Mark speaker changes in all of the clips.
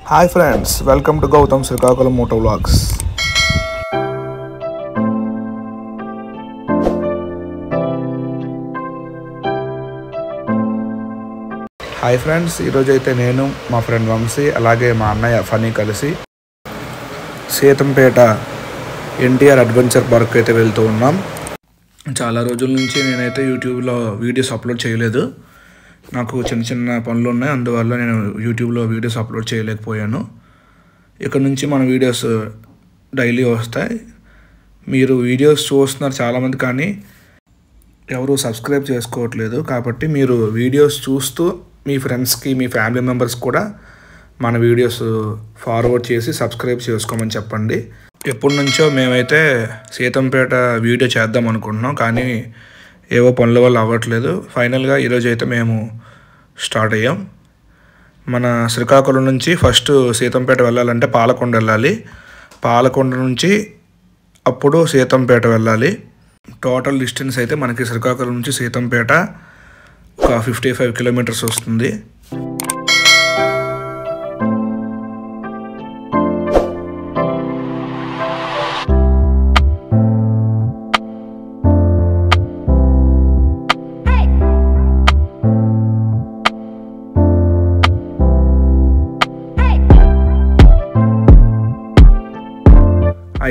Speaker 1: Hi friends, welcome to Gautam Srikakulam Moto Vlogs. Hi friends, ఈరోజు అయితే నేను మా ఫ్రెండ్ వంశీ అలాగే మా అన్నయ్య ఫనీ కలిసి సీతంపేట ఎన్టీఆర్ అడ్వెంచర్ పార్క్ అయితే వెళ్తూ ఉన్నాం. చాలా రోజుల నుంచి నేనైతే యూట్యూబ్లో వీడియోస్ అప్లోడ్ చేయలేదు. నాకు చిన్న చిన్న పనులు ఉన్నాయి, అందువల్ల నేను యూట్యూబ్లో వీడియోస్ అప్లోడ్ చేయలేకపోయాను. ఇక్కడ నుంచి మన వీడియోస్ డైలీ వస్తాయి. మీరు వీడియోస్ చూస్తున్నారు చాలామంది, కానీ ఎవరు సబ్స్క్రైబ్ చేసుకోవట్లేదు. కాబట్టి మీరు వీడియోస్ చూస్తూ మీ ఫ్రెండ్స్కి మీ ఫ్యామిలీ మెంబర్స్ కూడా మన వీడియోస్ ఫార్వర్డ్ చేసి సబ్స్క్రైబ్ చేసుకోమని చెప్పండి. ఎప్పటి నుంచో మేమైతే సీతంపేట వీడియో చేద్దాం అనుకుంటున్నాం, కానీ ఏవో పనుల వల్ల అవ్వట్లేదు. ఫైనల్గా ఈరోజు అయితే మేము స్టార్ట్ అయ్యాం. మన శ్రీకాకుళం నుంచి ఫస్ట్ సీతంపేట వెళ్ళాలంటే పాలకొండ వెళ్ళాలి. పాలకొండ నుంచి అప్పుడు సీతంపేట వెళ్ళాలి. టోటల్ డిస్టెన్స్ అయితే మనకి శ్రీకాకుళం నుంచి సీతంపేట ఒక 55 కిలోమీటర్స్ వస్తుంది.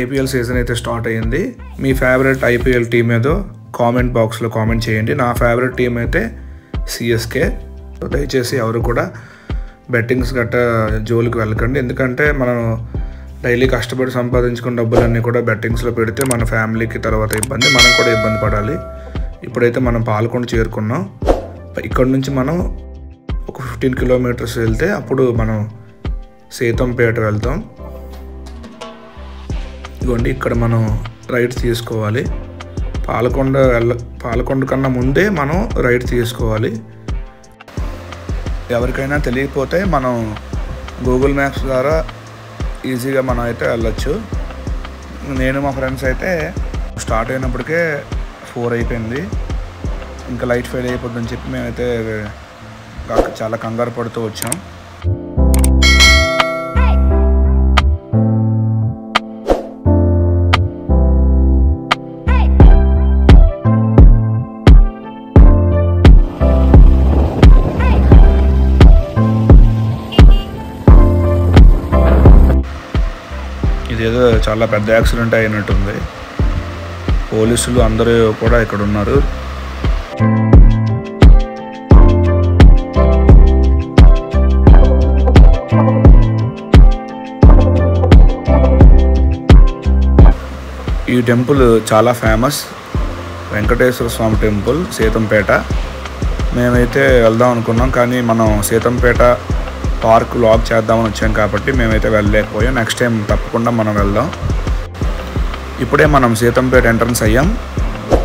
Speaker 1: ఐపీఎల్ సీజన్ అయితే స్టార్ట్ అయ్యింది. మీ ఫేవరెట్ ఐపీఎల్ టీం ఏదో కామెంట్ బాక్స్లో కామెంట్ చేయండి. నా ఫేవరెట్ టీం అయితే సిఎస్కే. దయచేసి ఎవరు కూడా బెట్టింగ్స్ గట్రా జోలికి వెళ్ళకండి, ఎందుకంటే మనం డైలీ కష్టపడి సంపాదించుకున్న డబ్బులన్నీ కూడా బెట్టింగ్స్లో పెడితే మన ఫ్యామిలీకి తర్వాత ఇబ్బంది, మనం కూడా ఇబ్బంది పడాలి. ఇప్పుడైతే మనం పాలకొండ చేరుకున్నాం. ఇక్కడ నుంచి మనం ఒక 15 కిలోమీటర్స్ వెళ్తే అప్పుడు మనం సీతంపేట వెళ్తాం. ఇదిగోండి, ఇక్కడ మనం రైట్ తీసుకోవాలి. పాలకొండ కన్నా ముందే మనం రైట్ తీసుకోవాలి. ఎవరికైనా తెలియకపోతే మనం గూగుల్ మ్యాప్స్ ద్వారా ఈజీగా మనం అయితే వెళ్ళొచ్చు. నేను మా ఫ్రెండ్స్ అయితే స్టార్ట్ అయినప్పటికే 4 అయిపోయింది. ఇంకా లైట్ ఫెయిల్ అయిపోతుందని చెప్పి మేమైతే చాలా కంగారు పడుతూ వచ్చాం. ఇదేదో చాలా పెద్ద యాక్సిడెంట్ అయినట్టుంది. పోలీసులు అందరూ కూడా ఇక్కడ ఉన్నారు. ఈ టెంపుల్ చాలా ఫేమస్, వెంకటేశ్వర స్వామి టెంపుల్ సీతంపేట. మేమైతే వెళ్దాం అనుకున్నాం, కానీ మనం సీతంపేట పార్క్ వ్లాగ్ చేద్దామని వచ్చాం కాబట్టి మేమైతే వెళ్ళలేకపోయాం. నెక్స్ట్ టైం తప్పకుండా మనం వెళ్దాం. ఇప్పుడే మనం సీతంపేట ఎంట్రన్స్ అయ్యాం.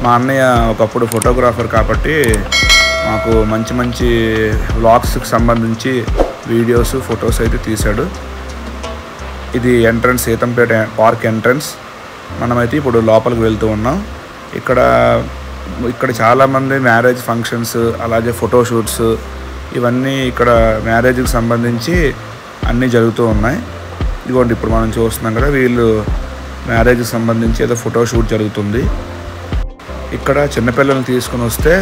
Speaker 1: మా అన్నయ్య ఒకప్పుడు ఫోటోగ్రాఫర్ కాబట్టి మాకు మంచి మంచి వ్లాగ్స్కి సంబంధించి వీడియోస్ ఫొటోస్ అయితే తీశాడు. ఇది ఎంట్రన్స్, సీతంపేట పార్క్ ఎంట్రన్స్. మనమైతే ఇప్పుడు లోపలికి వెళ్తూ ఉన్నాం. ఇక్కడ చాలామంది మ్యారేజ్ ఫంక్షన్స్ అలాగే ఫోటోషూట్స్ ఇవన్నీ ఇక్కడ మ్యారేజ్కి సంబంధించి అన్నీ జరుగుతూ ఉన్నాయి. ఇదిగోండి, ఇప్పుడు మనం చూస్తున్నాం కదా, వీళ్ళు మ్యారేజ్కి సంబంధించి ఏదో ఫోటోషూట్ జరుగుతుంది. ఇక్కడ చిన్నపిల్లల్ని తీసుకుని వస్తే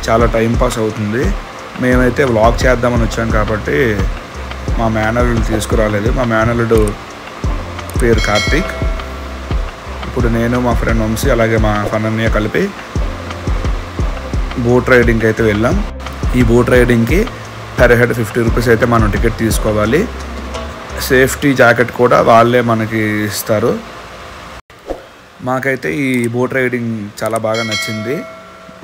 Speaker 1: చాలా టైంపాస్ అవుతుంది. మేమైతే వ్లాగ్ చేద్దామని వచ్చాం కాబట్టి మా మేనల్లుడు తీసుకురాలేదు. మా మేనల్లుడు పేరు కార్తీక్. ఇప్పుడు నేను మా ఫ్రెండ్ వంశీ అలాగే మా ఫనన్య కలిపి బోట్ రైడింగ్కి అయితే వెళ్ళాం. ఈ బోట్ రైడింగ్కి పర్ హెడ్ 50 రూపీస్ అయితే మనం టికెట్ తీసుకోవాలి. సేఫ్టీ జాకెట్ కూడా వాళ్ళే మనకి ఇస్తారు. మాకైతే ఈ బోట్ రైడింగ్ చాలా బాగా నచ్చింది.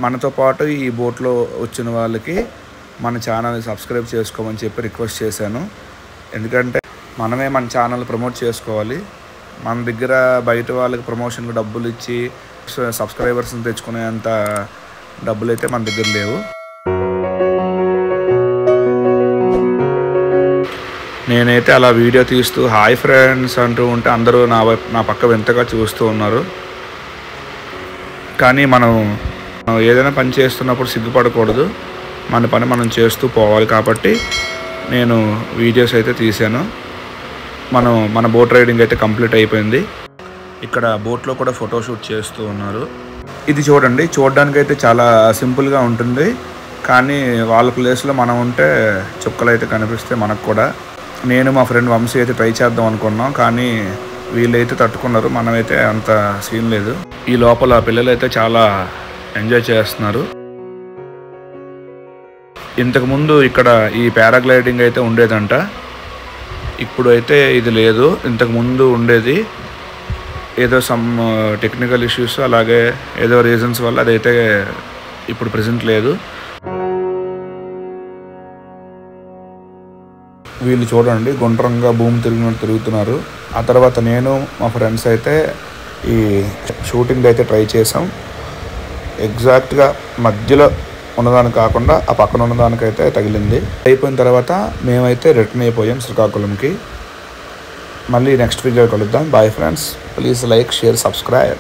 Speaker 1: మనతో పాటు ఈ బోట్లో వచ్చిన వాళ్ళకి మన ఛానల్ని సబ్స్క్రైబ్ చేసుకోమని చెప్పి రిక్వెస్ట్ చేశాను. ఎందుకంటే మనమే మన ఛానల్ ప్రమోట్ చేసుకోవాలి. మన దగ్గర బయట వాళ్ళకి ప్రమోషన్కి డబ్బులు ఇచ్చి సబ్స్క్రైబర్స్ని తెచ్చుకునేంత డబ్బులు అయితే మన దగ్గర లేవు. నేనైతే అలా వీడియో తీస్తూ హాయ్ ఫ్రెండ్స్ అంటూ ఉంటే అందరూ నా పక్క వింతగా చూస్తూ ఉన్నారు. కానీ మనం ఏదైనా పని చేస్తున్నప్పుడు సిగ్గుపడకూడదు, మన పని మనం చేస్తూ పోవాలి. కాబట్టి నేను వీడియోస్ అయితే తీశాను. మన బోట్ రైడింగ్ అయితే కంప్లీట్ అయిపోయింది. ఇక్కడ బోట్లో కూడా ఫోటోషూట్ చేస్తూ ఉన్నారు. ఇది చూడండి, చూడడానికి అయితే చాలా సింపుల్గా ఉంటుంది, కానీ వాళ్ళ ప్లేస్లో మనం ఉంటే చుక్కలు అయితే కనిపిస్తే మనకు కూడా. నేను మా ఫ్రెండ్ వంశీ అయితే ట్రై చేద్దాం అనుకున్నాం, కానీ వీళ్ళైతే తట్టుకున్నారు, మనమైతే అంత సీన్ లేదు. ఈ లోపల పిల్లలు అయితే చాలా ఎంజాయ్ చేస్తున్నారు. ఇంతకుముందు ఇక్కడ ఈ పారాగ్లైడింగ్ అయితే ఉండేదంట, ఇప్పుడు అయితే ఇది లేదు. ఇంతకుముందు ఉండేది, ఏదో సమ్ టెక్నికల్ ఇష్యూస్ అలాగే ఏదో రీజన్స్ వల్ల అదైతే ఇప్పుడు ప్రెజెంట్ లేదు. వీళ్ళు చూడండి గుండ్రంగా భూమి తిరిగినట్టు తిరుగుతున్నారు. ఆ తర్వాత నేను మా ఫ్రెండ్స్ అయితే ఈ షూటింగ్ అయితే ట్రై చేసాం. ఎగ్జాక్ట్గా మధ్యలో ఉన్నదానికి కాకుండా ఆ పక్కన ఉన్నదానికైతే తగిలింది. అయిపోయిన తర్వాత మేమైతే రిటర్న్ అయిపోయాం శ్రీకాకుళంకి. మళ్ళీ నెక్స్ట్ వీడియో కలుద్దాం. Bye friends, please like, share, subscribe.